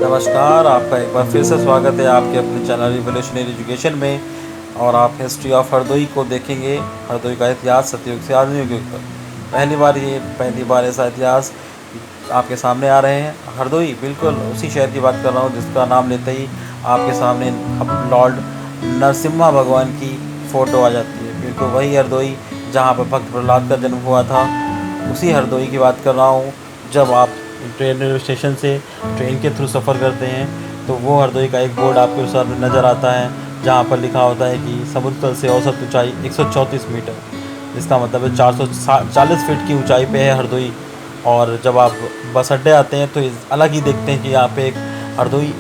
नमस्कार, आपका एक बार फिर से स्वागत है आपके अपने चैनल रिवोल्यूशनरी एजुकेशन में। और आप हिस्ट्री ऑफ हरदोई को देखेंगे। हरदोई का इतिहास सतयुग से आधुनिक युग तक। पहली बार ऐसा इतिहास आपके सामने आ रहे हैं। हरदोई बिल्कुल उसी शहर की बात कर रहा हूँ जिसका नाम लेते ही आपके सामने लॉर्ड नरसिम्हा भगवान की फ़ोटो आ जाती है। बिल्कुल वही हरदोई जहाँ पर भक्त प्रहलाद का जन्म हुआ था, उसी हरदोई की बात कर रहा हूँ। जब आप रेलवे स्टेशन से ट्रेन के थ्रू सफ़र करते हैं तो वो हरदोई का एक बोर्ड आपके सामने नज़र आता है जहाँ पर लिखा होता है कि समुद्र तल से औसत ऊंचाई 134 मीटर। इसका मतलब है 440 फीट की ऊंचाई पे है हरदोई। और जब आप बस अड्डे आते हैं तो अलग ही देखते हैं कि यहाँ पे एक हरदोई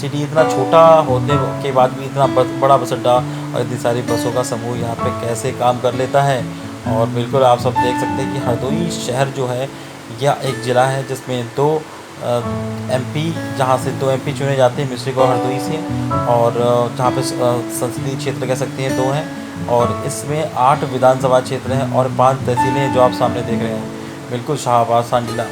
सिटी इतना छोटा होने के बाद भी इतना बड़ा बस अड्डा और इतनी सारी बसों का समूह यहाँ पे कैसे काम कर लेता है। और बिल्कुल आप सब देख सकते हैं कि हरदोई शहर जो है यह एक ज़िला है जिसमें दो एमपी जहाँ से दो एमपी चुने जाते हैं, मिश्रिक और हरदोई से। और जहाँ पे संसदीय क्षेत्र कह सकते हैं दो हैं। और इसमें 8 विधानसभा क्षेत्र हैं और 5 तहसीलें हैं जो आप सामने देख रहे हैं। बिल्कुल शाहबाद, सांडीला,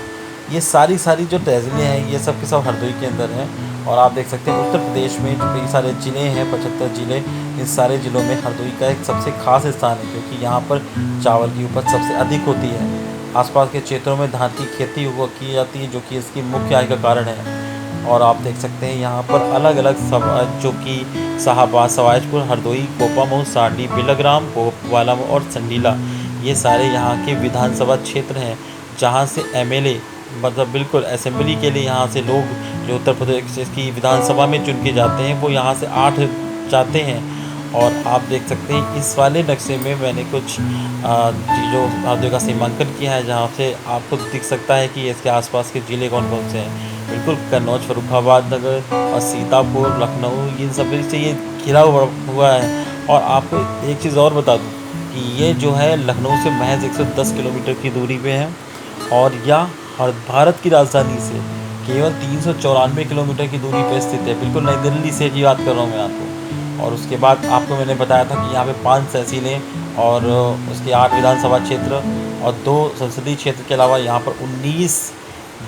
ये सारी जो तहसीलें हैं ये सब के सब हरदोई के अंदर हैं। और आप देख सकते हैं उत्तर प्रदेश में जो कई सारे ज़िले हैं, 75 ज़िले, इन सारे ज़िलों में हरदोई का एक सबसे खास स्थान है क्योंकि यहाँ पर चावल की उपज सबसे अधिक होती है। आसपास के क्षेत्रों में धान की खेती की जाती है जो कि इसकी मुख्य आय का कारण है। और आप देख सकते हैं यहाँ पर अलग अलग जो कि शाहबाद, सवाजपुर, हरदोई, कोपामऊ, सारडी, बिलग्राम, कोपवाला और संडीला, ये सारे यहाँ के विधानसभा क्षेत्र हैं जहाँ से एमएलए मतलब बिल्कुल असेंबली के लिए यहाँ से लोग जो उत्तर प्रदेश की विधानसभा में चुन के जाते हैं वो यहाँ से 8 जाते हैं। और आप देख सकते हैं इस वाले नक्शे में मैंने कुछ चीज़ों हरदोई का सीमांकन किया है जहाँ से आपको दिख सकता है कि इसके आसपास के ज़िले कौन कौन से हैं। बिल्कुल कन्नौज, फर्रुखाबाद नगर और सीतापुर, लखनऊ, इन सभी से ये घिरा हुआ है। और आपको एक चीज़ और बता दूँ कि ये जो है लखनऊ से महज 110 किलोमीटर की दूरी पे है। और यह भारत की राजधानी से केवल 394 किलोमीटर की दूरी पर स्थित है। बिल्कुल नई दिल्ली से जी बात कर रहा हूँ मैं आपको। और उसके बाद आपको मैंने बताया था कि यहाँ पे 5 तहसीलें और उसके 8 विधानसभा क्षेत्र और 2 संसदीय क्षेत्र के अलावा यहाँ पर 19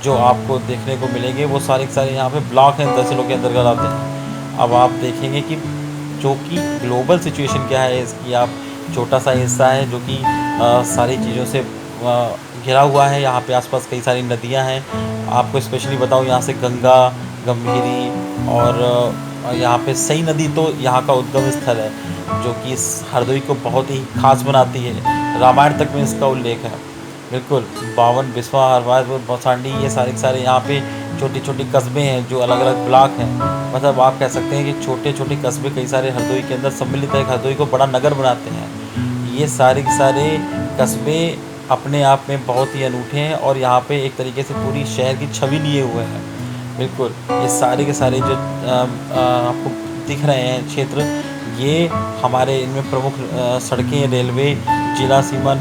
जो आपको देखने को मिलेंगे वो सारे के सारे यहाँ पे ब्लॉक हैं, तहसीलों के अंतर्गत आते हैं। अब आप देखेंगे कि जो कि ग्लोबल सिचुएशन क्या है इसकी, आप छोटा सा हिस्सा है जो कि सारी चीज़ों से घिरा हुआ है। यहाँ पे आसपास कई सारी नदियाँ हैं। आपको स्पेशली बताऊँ यहाँ से गंगा, गंभीरी और यहाँ पे सई नदी तो यहाँ का उद्गम स्थल है जो कि इस हरदोई को बहुत ही खास बनाती है। रामायण तक में इसका उल्लेख है। बिल्कुल 52 बिस्वा, हरवादपुर, बौसांडी, ये सारे के सारे यहाँ पे छोटी छोटी कस्बे हैं जो अलग अलग ब्लॉक हैं। मतलब आप कह सकते हैं कि छोटे छोटे कस्बे कई सारे हरदोई के अंदर सम्मिलित है, हरदोई को बड़ा नगर बनाते हैं। ये सारे के सारे कस्बे अपने आप में बहुत ही अनूठे हैं और यहाँ पे एक तरीके से पूरी शहर की छवि लिए हुए हैं। बिल्कुल ये सारे के सारे जो आपको दिख रहे हैं क्षेत्र, ये हमारे इनमें प्रमुख सड़कें, रेलवे, जिला सीमा,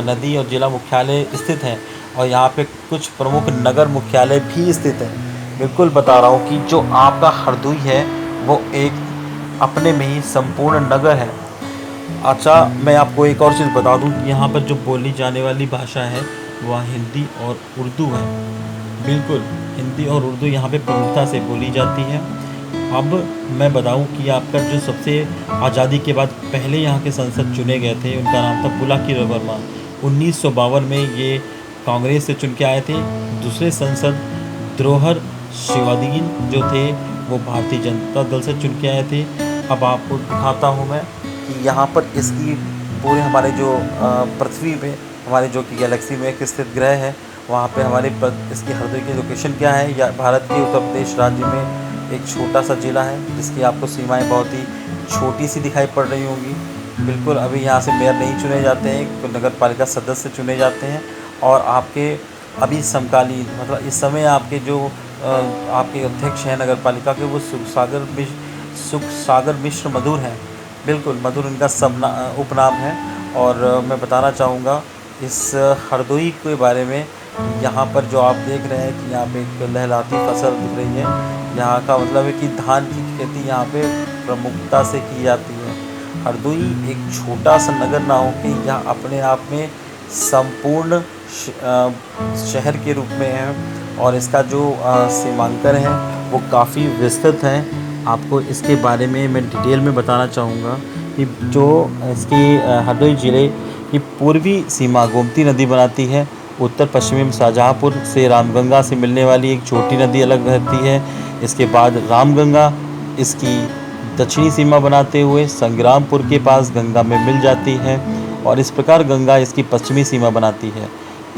नदी और जिला मुख्यालय स्थित हैं। और यहाँ पे कुछ प्रमुख नगर मुख्यालय भी स्थित हैं। बिल्कुल बता रहा हूँ कि जो आपका हरदोई है वो एक अपने में ही संपूर्ण नगर है। अच्छा, मैं आपको एक और चीज़ बता दूँ कि यहाँ पर जो बोली जाने वाली भाषा है वह हिंदी और उर्दू है। बिल्कुल हिंदी और उर्दू यहाँ पे प्रमुखता से बोली जाती है। अब मैं बताऊं कि आपका जो सबसे आज़ादी के बाद पहले यहाँ के संसद चुने गए थे उनका नाम था पुलाकी वर्मा। 1952 में ये कांग्रेस से चुन के आए थे। दूसरे संसद द्रोहर शिवादीन जो थे वो भारतीय जनता दल से चुन के आए थे। अब आपको दिखाता हूँ मैं कि यहाँ पर इसकी पूरे हमारे जो पृथ्वी पे हमारे जो कि गैलेक्सी में एक स्थित ग्रह है वहाँ पे हमारे इसकी हरदोई की लोकेशन क्या है। या भारत के उत्तर प्रदेश राज्य में एक छोटा सा ज़िला है जिसकी आपको सीमाएं बहुत ही छोटी सी दिखाई पड़ रही होंगी। बिल्कुल अभी यहाँ से मेयर नहीं चुने जाते हैं, नगर पालिका सदस्य चुने जाते हैं। और आपके अभी समकालीन मतलब इस समय आपके जो आपके अध्यक्ष हैं नगर पालिका के वो सुख सागर मिश्र मधुर हैं। बिल्कुल मधुर इनका उपनाम है। और मैं बताना चाहूँगा इस हरदोई के बारे में। यहाँ पर जो आप देख रहे हैं कि यहाँ पे एक लहलहाती फसल दिख रही है। यहाँ का मतलब है कि धान की खेती यहाँ पे प्रमुखता से की जाती है। हरदोई एक छोटा सा नगर ना हो कि यहाँ अपने आप में संपूर्ण शहर के रूप में है। और इसका जो सीमांकन है वो काफ़ी विस्तृत है। आपको इसके बारे में मैं डिटेल में बताना चाहूँगा कि जो इसकी हरदोई ज़िले की पूर्वी सीमा गोमती नदी बनाती है। उत्तर पश्चिमी में शाहजहाँपुर से रामगंगा से मिलने वाली एक छोटी नदी अलग बहती है। इसके बाद रामगंगा इसकी दक्षिणी सीमा बनाते हुए संग्रामपुर के पास गंगा में मिल जाती है और इस प्रकार गंगा इसकी पश्चिमी सीमा बनाती है।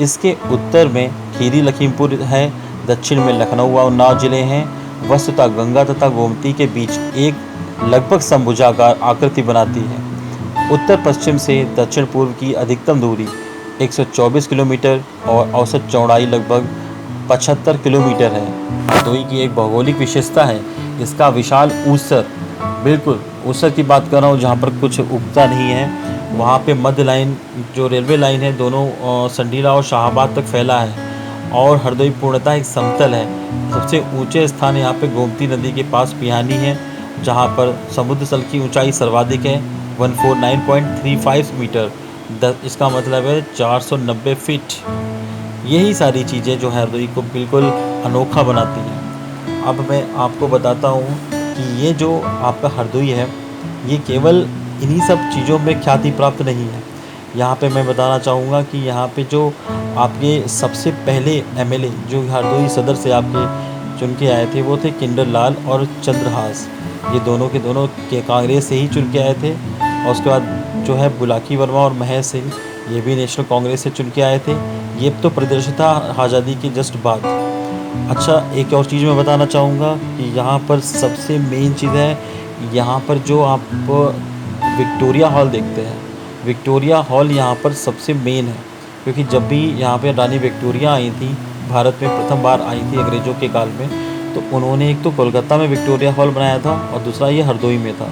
इसके उत्तर में खीरी लखीमपुर है, दक्षिण में लखनऊ और उन्नाव जिले हैं। वस्तुतः गंगा तथा गोमती के बीच एक लगभग समभुजाकार आकृति बनाती है। उत्तर पश्चिम से दक्षिण पूर्व की अधिकतम दूरी 124 किलोमीटर और औसत चौड़ाई लगभग 75 किलोमीटर है। हरदोई की एक भौगोलिक विशेषता है इसका विशाल ऊसर। बिल्कुल ऊसर की बात कर रहा हूँ, जहाँ पर कुछ उगता नहीं है। वहाँ पे मध्य लाइन जो रेलवे लाइन है दोनों संडीला और शाहाबाद तक फैला है और हरदोई पूर्णतः एक समतल है। सबसे ऊंचे स्थान यहाँ पे गोमती नदी के पास पिहानी है, जहाँ पर समुद्र तल की ऊंचाई सर्वाधिक है 149.35 मीटर। इसका मतलब है 490 फीट। यही सारी चीज़ें जो हरदोई को बिल्कुल अनोखा बनाती हैं। अब मैं आपको बताता हूँ कि ये जो आपका हरदोई है ये केवल इन्हीं सब चीज़ों में ख्याति प्राप्त नहीं है। यहाँ पे मैं बताना चाहूँगा कि यहाँ पे जो आपके सबसे पहले एमएलए जो हरदोई सदर से आपके चुन के आए थे वो थे किंडर लाल और चंद्रहास। ये दोनों के दोनों के कांग्रेस से ही चुन के आए थे। और उसके बाद जो है बुलाकी वर्मा और महेश सिंह ये भी नेशनल कांग्रेस से चुन के आए थे। ये तो प्रदर्शन था आज़ादी के जस्ट बाद। अच्छा, एक और चीज़ मैं बताना चाहूँगा कि यहाँ पर सबसे मेन चीज़ है, यहाँ पर जो आप विक्टोरिया हॉल देखते हैं, विक्टोरिया हॉल यहाँ पर सबसे मेन है। क्योंकि जब भी यहाँ पे रानी विक्टोरिया आई थी, भारत में प्रथम बार आई थी अंग्रेज़ों के काल में, तो उन्होंने एक तो कोलकाता में विक्टोरिया हॉल बनाया था और दूसरा ये हरदोई में था।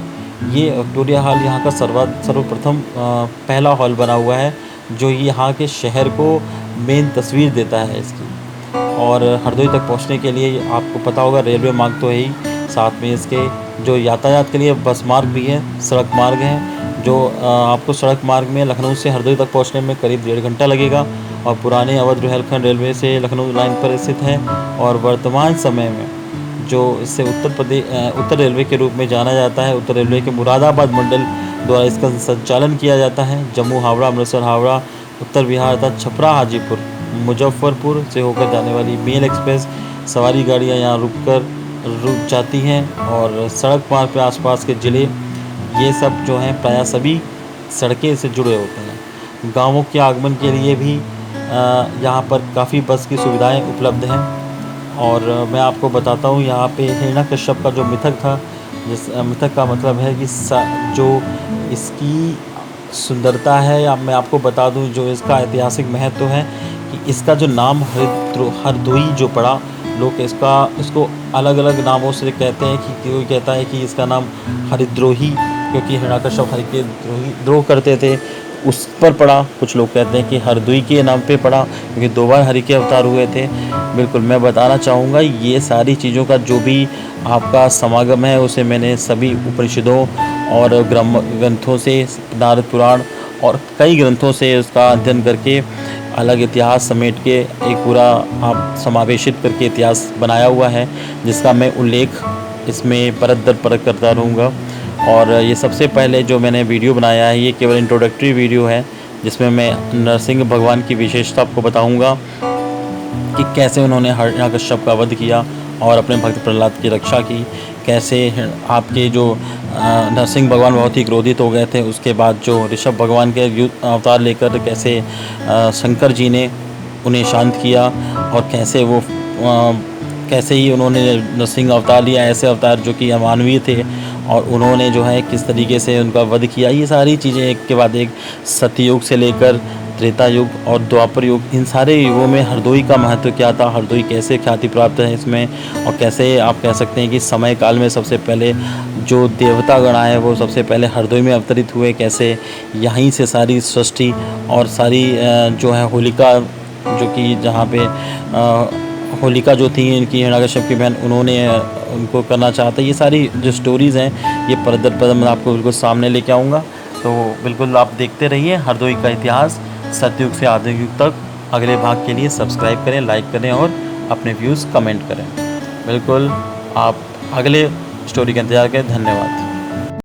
ये विक्टोरिया हॉल यहाँ का सर्वप्रथम पहला हॉल बना हुआ है जो यहाँ के शहर को मेन तस्वीर देता है इसकी। और हरदोई तक पहुँचने के लिए आपको पता होगा रेलवे मार्ग तो है ही, साथ में इसके जो यातायात के लिए बस मार्ग भी है, सड़क मार्ग हैं। जो आपको सड़क मार्ग में लखनऊ से हरदोई तक पहुंचने में करीब 1.5 घंटा लगेगा और पुराने अवध रोहेलखंड रेलवे से लखनऊ लाइन पर स्थित है। और वर्तमान समय में जो इससे उत्तर रेलवे के रूप में जाना जाता है, उत्तर रेलवे के मुरादाबाद मंडल द्वारा इसका संचालन किया जाता है। जम्मू हावड़ा, अमृतसर हावड़ा, उत्तर बिहार तथा छपरा हाजीपुर मुजफ्फरपुर से होकर जाने वाली मेल एक्सप्रेस सवारी गाड़ियाँ यहाँ रुक जाती हैं। और सड़क मार्ग पे आसपास के ज़िले ये सब जो हैं प्रायः सभी सड़कें से जुड़े होते हैं। गाँवों के आगमन के लिए भी यहाँ पर काफ़ी बस की सुविधाएं उपलब्ध हैं। और मैं आपको बताता हूँ यहाँ पे हिरण्यकश्यप का जो मिथक था, जिस मिथक का मतलब है कि जो इसकी सुंदरता है, या मैं आपको बता दूँ जो इसका ऐतिहासिक महत्व है कि इसका जो नाम हरदोई जो पड़ा, लोग इसको अलग अलग नामों से कहते हैं। कि कोई कहता है कि इसका नाम हरिद्रोही, क्योंकि हिरण्यकश्यप हरि के द्रोह करते थे, उस पर पड़ा। कुछ लोग कहते हैं कि हरदोई के नाम पे पड़ा क्योंकि 2 बार हरि के अवतार हुए थे। बिल्कुल मैं बताना चाहूँगा ये सारी चीज़ों का जो भी आपका समागम है उसे मैंने सभी उपनिषदों और ग्रंथों से, नारद पुराण और कई ग्रंथों से उसका अध्ययन करके अलग इतिहास समेट के एक पूरा आप समावेशित करके इतिहास बनाया हुआ है, जिसका मैं उल्लेख इसमें परत दर परत करता रहूँगा। और ये सबसे पहले जो मैंने वीडियो बनाया है ये केवल इंट्रोडक्टरी वीडियो है, जिसमें मैं नरसिंह भगवान की विशेषता आपको बताऊंगा कि कैसे उन्होंने हिरण्यकश्यप का वध किया और अपने भक्त प्रहलाद की रक्षा की। कैसे आपके जो नरसिंह भगवान बहुत ही क्रोधित हो गए थे, उसके बाद जो ऋषभ भगवान के अवतार लेकर कैसे शंकर जी ने उन्हें शांत किया और कैसे ही उन्होंने नरसिंह अवतार लिया, ऐसे अवतार जो कि अमानवीय थे, और उन्होंने जो है किस तरीके से उनका वध किया। ये सारी चीज़ें एक के बाद एक सत्ययुग से लेकर त्रेता युग और द्वापर युग, इन सारे युगों में हरदोई का महत्व क्या था, हरदोई कैसे ख्याति प्राप्त है इसमें, और कैसे आप कह सकते हैं कि समय काल में सबसे पहले जो देवतागण आए वो सबसे पहले हरदोई में अवतरित हुए, कैसे यहीं से सारी सृष्टि और सारी जो है होलिका, जो कि जहाँ पे होलिका जो थी इनकी हिरण्यकश्यप की बहन, उन्होंने उनको करना चाहता। ये सारी जो स्टोरीज़ हैं ये परत दर परत मैं आपको बिल्कुल सामने लेके आऊँगा। तो बिल्कुल आप देखते रहिए हरदोई का इतिहास सतयुग से आधुनिक युग तक। अगले भाग के लिए सब्सक्राइब करें, लाइक करें और अपने व्यूज़ कमेंट करें। बिल्कुल आप अगले स्टोरी का इंतज़ार करें। धन्यवाद।